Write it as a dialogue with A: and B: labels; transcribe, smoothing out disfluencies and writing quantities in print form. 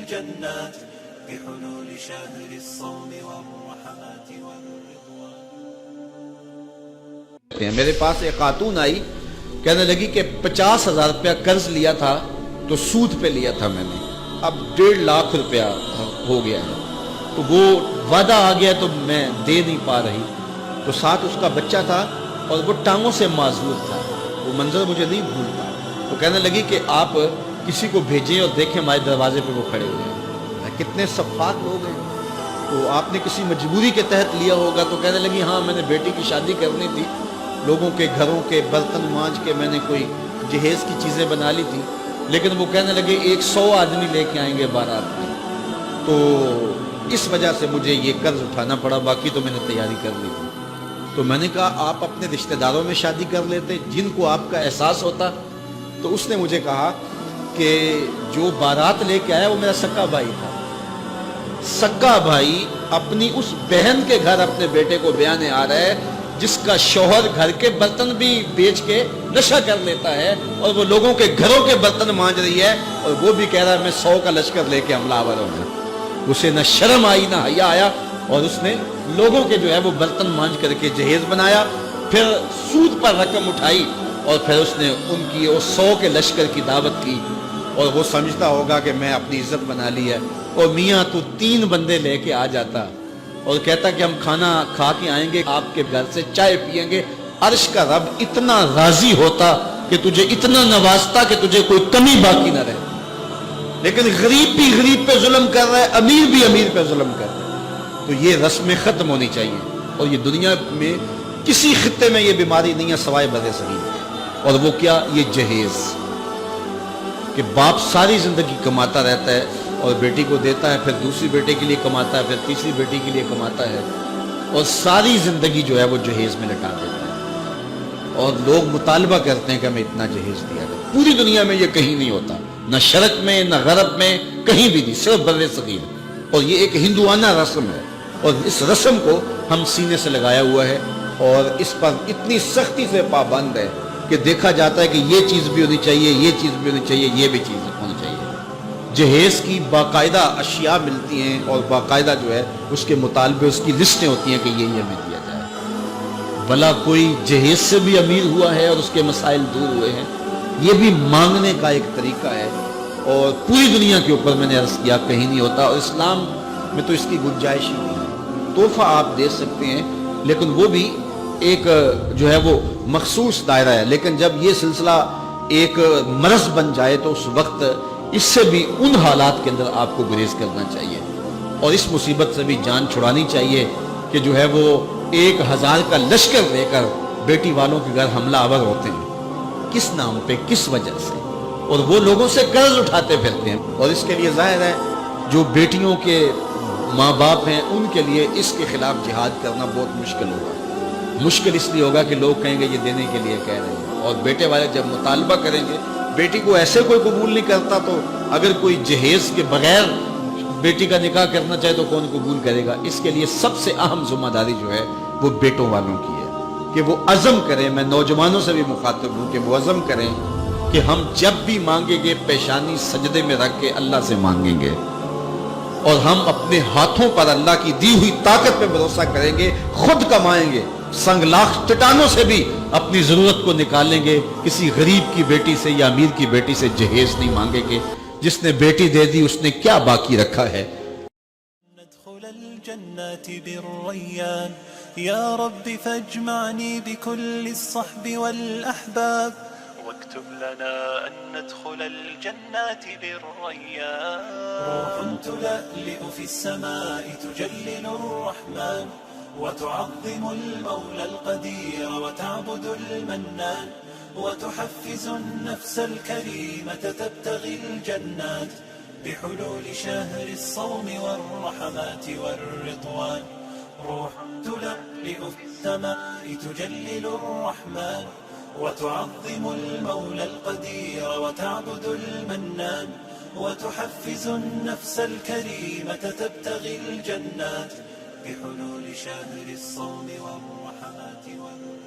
A: الجنات بحلول شهر الصوم والرحمات والرضوان.
B: میرے پاس ایک خاتون آئی، کہنے لگی کہ 50,000 روپیہ قرض لیا تھا تو سود پہ لیا تھا میں نے، اب 1.5 لاکھ روپیہ ہو گیا ہے، تو وہ وعدہ آ گیا تو میں دے نہیں پا رہی، تو ساتھ اس کا بچہ تھا اور وہ ٹانگوں سے معذور تھا، وہ منظر مجھے نہیں بھولتا. تو کہنے لگی کہ آپ کسی کو بھیجیں اور دیکھیں ہمارے دروازے پہ وہ کھڑے ہوئے ہیں. کتنے صفات لوگ ہیں، تو آپ نے کسی مجبوری کے تحت لیا ہوگا. تو کہنے لگی ہاں میں نے بیٹی کی شادی کرنی تھی، لوگوں کے گھروں کے برتن مانج کے میں نے کوئی جہیز کی چیزیں بنا لی تھی، لیکن وہ کہنے لگے 100 آدمی لے کے آئیں گے بارات میں، تو اس وجہ سے مجھے یہ قرض اٹھانا پڑا، باقی تو میں نے تیاری کر لی تھی. تو میں نے کہا آپ اپنے رشتہ داروں میں شادی کر لیتے جن کو آپ کا احساس ہوتا. تو اس نے مجھے کہا کہ جو بارات لے کے آیا وہ میرا سکا بھائی تھا. سکا بھائی اپنی اس بہن کے گھر اپنے بیٹے کو بیانے آ رہا ہے جس کا شوہر گھر کے برتن بھی بیچ کے نشہ کر لیتا ہے اور وہ لوگوں کے گھروں کے برتن مانج رہی ہے، اور وہ بھی کہہ رہا ہے میں 100 کا لشکر لے کے حملہ آور ہوں. اسے نہ شرم آئی نہ حیا آیا، اور اس نے لوگوں کے جو ہے وہ برتن مانج کر کے جہیز بنایا، پھر سود پر رقم اٹھائی اور پھر اس نے ان کی وہ 100 کے لشکر کی دعوت کی. اور وہ سمجھتا ہوگا کہ میں اپنی عزت بنا لی ہے. اور میاں تو 3 بندے لے کے آ جاتا اور کہتا کہ ہم کھانا کھا کے آئیں گے، آپ کے گھر سے چائے پیئیں گے. عرش کا رب اتنا راضی ہوتا کہ تجھے اتنا نوازتا کہ تجھے کوئی کمی باقی نہ رہے. لیکن غریب بھی غریب پہ ظلم کر رہا ہے، امیر بھی امیر پہ ظلم کر رہا ہے. تو یہ رسمیں ختم ہونی چاہیے. اور یہ دنیا میں کسی خطے میں یہ بیماری نہیں ہے سوائے بر صغیر. اور وہ کیا؟ یہ جہیز، کہ باپ ساری زندگی کماتا رہتا ہے اور بیٹی کو دیتا ہے، پھر دوسری بیٹے کے لیے کماتا ہے، پھر تیسری بیٹی کے لیے کماتا ہے، اور ساری زندگی جو ہے وہ جہیز میں لٹا دیتا ہے. اور لوگ مطالبہ کرتے ہیں کہ ہمیں اتنا جہیز دیا جائے. پوری دنیا میں یہ کہیں نہیں ہوتا، نہ شرق میں نہ غرب میں، کہیں بھی نہیں، صرف بر صغیر. اور یہ ایک ہندوانہ رسم ہے، اور اس رسم کو ہم سینے سے لگایا ہوا ہے اور اس پر اتنی سختی سے پابند ہے کہ دیکھا جاتا ہے کہ یہ چیز بھی ہونی چاہیے، یہ چیز بھی ہونی چاہیے، یہ بھی چیز ہونی چاہیے. جہیز کی باقاعدہ اشیاء ملتی ہیں اور باقاعدہ جو ہے اس کے مطالبے، اس کی لسٹیں ہوتی ہیں کہ یہ ہمیں دیا جائے. بھلا کوئی جہیز سے بھی امیر ہوا ہے اور اس کے مسائل دور ہوئے ہیں؟ یہ بھی مانگنے کا ایک طریقہ ہے، اور پوری دنیا کے اوپر میں نے عرض کیا کہیں نہیں ہوتا. اور اسلام میں تو اس کی گنجائش ہی نہیں ہے. تحفہ آپ دے سکتے ہیں لیکن وہ بھی ایک جو ہے وہ مخصوص دائرہ ہے. لیکن جب یہ سلسلہ ایک مرض بن جائے تو اس وقت اس سے بھی ان حالات کے اندر آپ کو گریز کرنا چاہیے اور اس مصیبت سے بھی جان چھڑانی چاہیے کہ جو ہے وہ 1000 کا لشکر لے کر بیٹی والوں کے گھر حملہ آور ہوتے ہیں. کس نام پہ، کس وجہ سے؟ اور وہ لوگوں سے قرض اٹھاتے پھرتے ہیں. اور اس کے لیے ظاہر ہے جو بیٹیوں کے ماں باپ ہیں ان کے لیے اس کے خلاف جہاد کرنا بہت مشکل ہوگا. مشکل اس لیے ہوگا کہ لوگ کہیں گے یہ دینے کے لیے کہہ رہے ہیں، اور بیٹے والے جب مطالبہ کریں گے، بیٹی کو ایسے کوئی قبول نہیں کرتا، تو اگر کوئی جہیز کے بغیر بیٹی کا نکاح کرنا چاہے تو کون قبول کرے گا؟ اس کے لیے سب سے اہم ذمہ داری جو ہے وہ بیٹوں والوں کی ہے کہ وہ عزم کریں. میں نوجوانوں سے بھی مخاطب ہوں کہ وہ عزم کریں کہ ہم جب بھی مانگیں گے پیشانی سجدے میں رکھ کے اللہ سے مانگیں گے، اور ہم اپنے ہاتھوں پر اللہ کی دی ہوئی طاقت پہ بھروسہ کریں گے، خود کمائیں گے، سنگ لاکھ چٹانوں سے بھی اپنی ضرورت کو نکالیں گے. کسی غریب کی بیٹی سے یا امیر کی بیٹی سے جہیز نہیں مانگیں گے. جس نے بیٹی دے دی اس نے کیا باقی رکھا ہے؟
A: ندخل الجنات بالريان يا رب فاجمعني بكل الصحب والأحباب واكتب لنا أن ندخل الجنات بالريان. روح تلألئ في السماء تجلل الرحمن وتعظم المولى القدير وتعبد المنان وتحفز النفس الكريمة تبتغي الجنات بحلول شهر الصوم والرحمات والرضوان. روح تلألئ في السماء تجلل الرحمن وتعظم المولى القدير وتعبد المنان وتحفز النفس الكريمة تبتغي الجنات بحلول شهر الصوم والرحمات والرضوان.